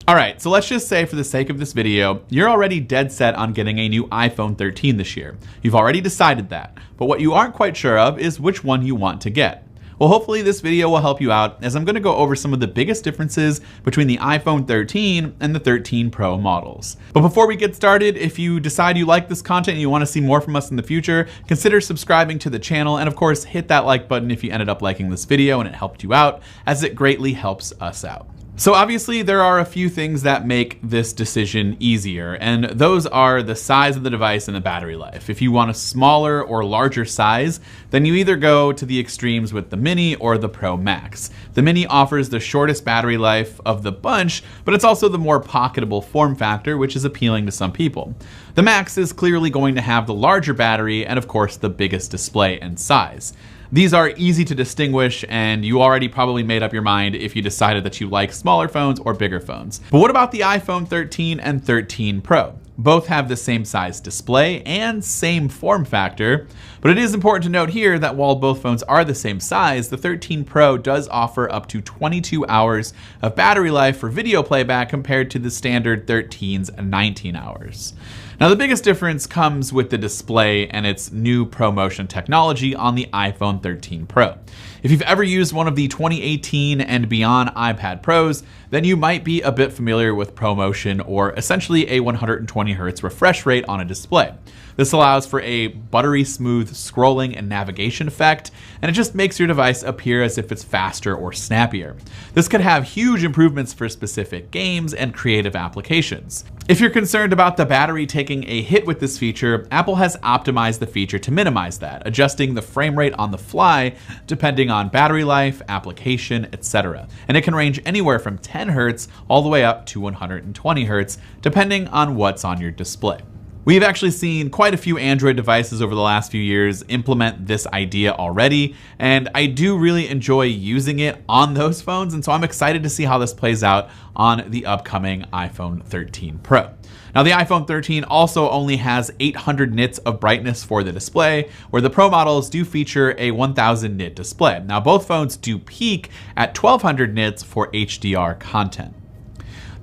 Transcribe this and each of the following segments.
Alright, so let's just say for the sake of this video, you're already dead set on getting a new iPhone 13 this year. You've already decided that, but what you aren't quite sure of is which one you want to get. Well, hopefully this video will help you out, as I'm going to go over some of the biggest differences between the iPhone 13 and the 13 Pro models. But before we get started, if you decide you like this content and you want to see more from us in the future, consider subscribing to the channel, and of course hit that like button if you ended up liking this video and it helped you out, as it greatly helps us out. So obviously there are a few things that make this decision easier, and those are the size of the device and the battery life. If you want a smaller or larger size, then you either go to the extremes with the Mini or the Pro Max. The Mini offers the shortest battery life of the bunch, but it's also the more pocketable form factor, which is appealing to some people. The Max is clearly going to have the larger battery and of course the biggest display and size. These are easy to distinguish, and you already probably made up your mind if you decided that you like smaller phones or bigger phones. But what about the iPhone 13 and 13 Pro? Both have the same size display and same form factor, but it is important to note here that while both phones are the same size, the 13 Pro does offer up to 22 hours of battery life for video playback compared to the standard 13's 19 hours. Now the biggest difference comes with the display and its new ProMotion technology on the iPhone 13 Pro. If you've ever used one of the 2018 and beyond iPad Pros, then you might be a bit familiar with ProMotion, or essentially a 120 Hz refresh rate on a display. This allows for a buttery smooth scrolling and navigation effect, and it just makes your device appear as if it's faster or snappier. This could have huge improvements for specific games and creative applications. If you're concerned about the battery taking a hit with this feature, Apple has optimized the feature to minimize that, adjusting the frame rate on the fly depending on battery life, application, etc. And it can range anywhere from 10 Hz all the way up to 120 Hz, depending on what's on your display. We've actually seen quite a few Android devices over the last few years implement this idea already, and I do really enjoy using it on those phones, and so I'm excited to see how this plays out on the upcoming iPhone 13 Pro. Now the iPhone 13 also only has 800 nits of brightness for the display, where the Pro models do feature a 1000 nit display. Now both phones do peak at 1200 nits for HDR content.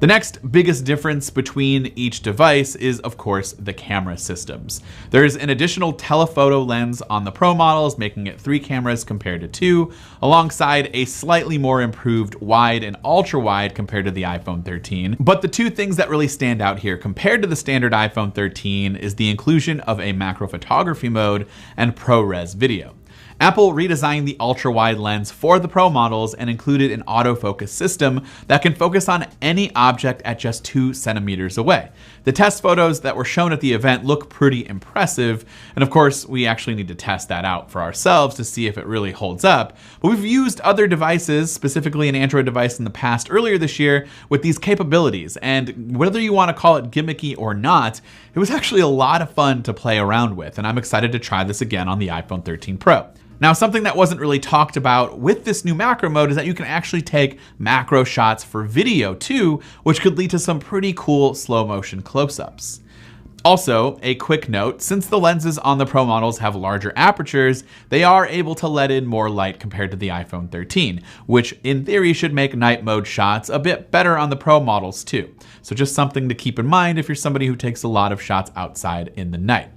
The next biggest difference between each device is, of course, the camera systems. There's an additional telephoto lens on the Pro models, making it 3 cameras compared to 2, alongside a slightly more improved wide and ultra wide compared to the iPhone 13. But the two things that really stand out here compared to the standard iPhone 13 is the inclusion of a macro photography mode and ProRes video. Apple redesigned the ultra-wide lens for the Pro models and included an autofocus system that can focus on any object at just 2 centimeters away. The test photos that were shown at the event look pretty impressive, and of course we actually need to test that out for ourselves to see if it really holds up. But we've used other devices, specifically an Android device in the past earlier this year, with these capabilities, and whether you want to call it gimmicky or not, it was actually a lot of fun to play around with, and I'm excited to try this again on the iPhone 13 Pro. Now, something that wasn't really talked about with this new macro mode is that you can actually take macro shots for video too, which could lead to some pretty cool slow motion close-ups. Also, a quick note, since the lenses on the Pro models have larger apertures, they are able to let in more light compared to the iPhone 13, which in theory should make night mode shots a bit better on the Pro models too. So just something to keep in mind if you're somebody who takes a lot of shots outside in the night.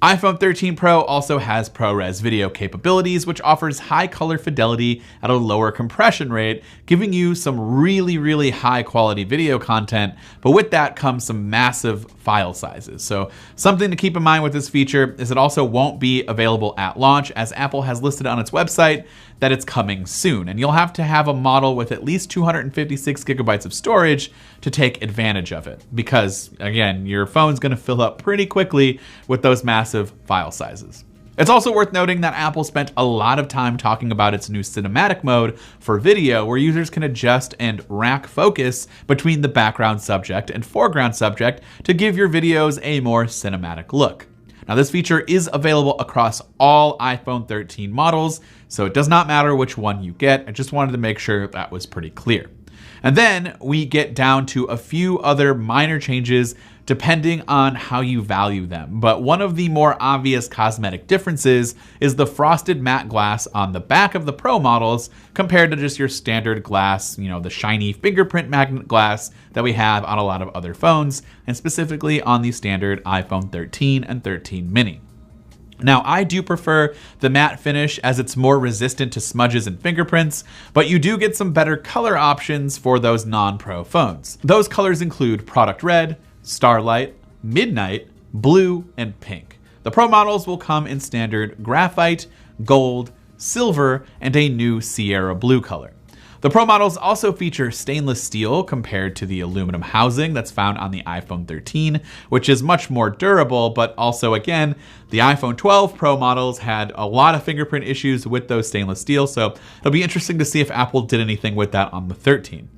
iPhone 13 Pro also has ProRes video capabilities, which offers high color fidelity at a lower compression rate, giving you some really high quality video content, but with that comes some massive file sizes. So something to keep in mind with this feature is it also won't be available at launch, as Apple has listed on its website that it's coming soon, and you'll have to have a model with at least 256 gigabytes of storage to take advantage of it, because again, your phone's going to fill up pretty quickly with those massive file sizes. It's also worth noting that Apple spent a lot of time talking about its new cinematic mode for video, where users can adjust and rack focus between the background subject and foreground subject to give your videos a more cinematic look. Now this feature is available across all iPhone 13 models, so it does not matter which one you get. I just wanted to make sure that was pretty clear. And then we get down to a few other minor changes depending on how you value them. But one of the more obvious cosmetic differences is the frosted matte glass on the back of the Pro models compared to just your standard glass, the shiny fingerprint magnet glass that we have on a lot of other phones, and specifically on the standard iPhone 13 and 13 mini. Now, I do prefer the matte finish as it's more resistant to smudges and fingerprints, but you do get some better color options for those non-Pro phones. Those colors include Product Red, Starlight, Midnight, Blue, and Pink. The Pro models will come in standard graphite, gold, silver, and a new Sierra blue color. The Pro models also feature stainless steel compared to the aluminum housing that's found on the iPhone 13, which is much more durable, but also, again, the iPhone 12 Pro models had a lot of fingerprint issues with those stainless steel, so it'll be interesting to see if Apple did anything with that on the 13.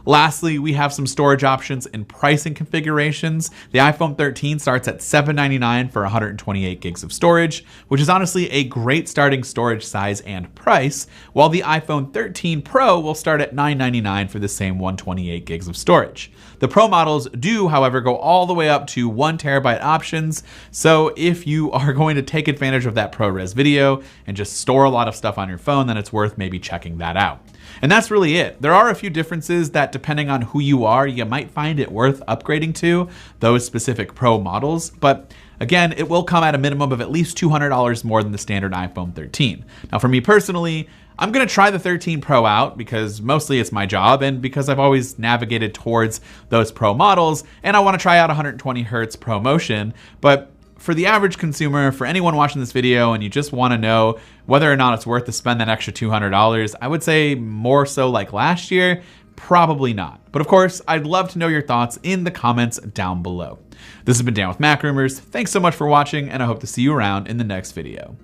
Lastly, we have some storage options and pricing configurations. The iPhone 13 starts at $799 for 128 gigs of storage, which is honestly a great starting storage size and price, while the iPhone 13 Pro will start at $999 for the same 128 gigs of storage. The Pro models do, however, go all the way up to 1 terabyte options, so if you are going to take advantage of that ProRes video and just store a lot of stuff on your phone, then it's worth maybe checking that out. And that's really it. There are a few differences that, depending on who you are, you might find it worth upgrading to those specific Pro models, but again, it will come at a minimum of at least $200 more than the standard iPhone 13. Now, for me personally, I'm going to try the 13 Pro out because mostly it's my job and because I've always navigated towards those Pro models, and I want to try out 120 Hertz Pro Motion, but for the average consumer, for anyone watching this video and you just want to know whether or not it's worth to spend that extra $200, I would say more so like last year, probably not. But of course, I'd love to know your thoughts in the comments down below. This has been Dan with Mac Rumors. Thanks so much for watching, and I hope to see you around in the next video.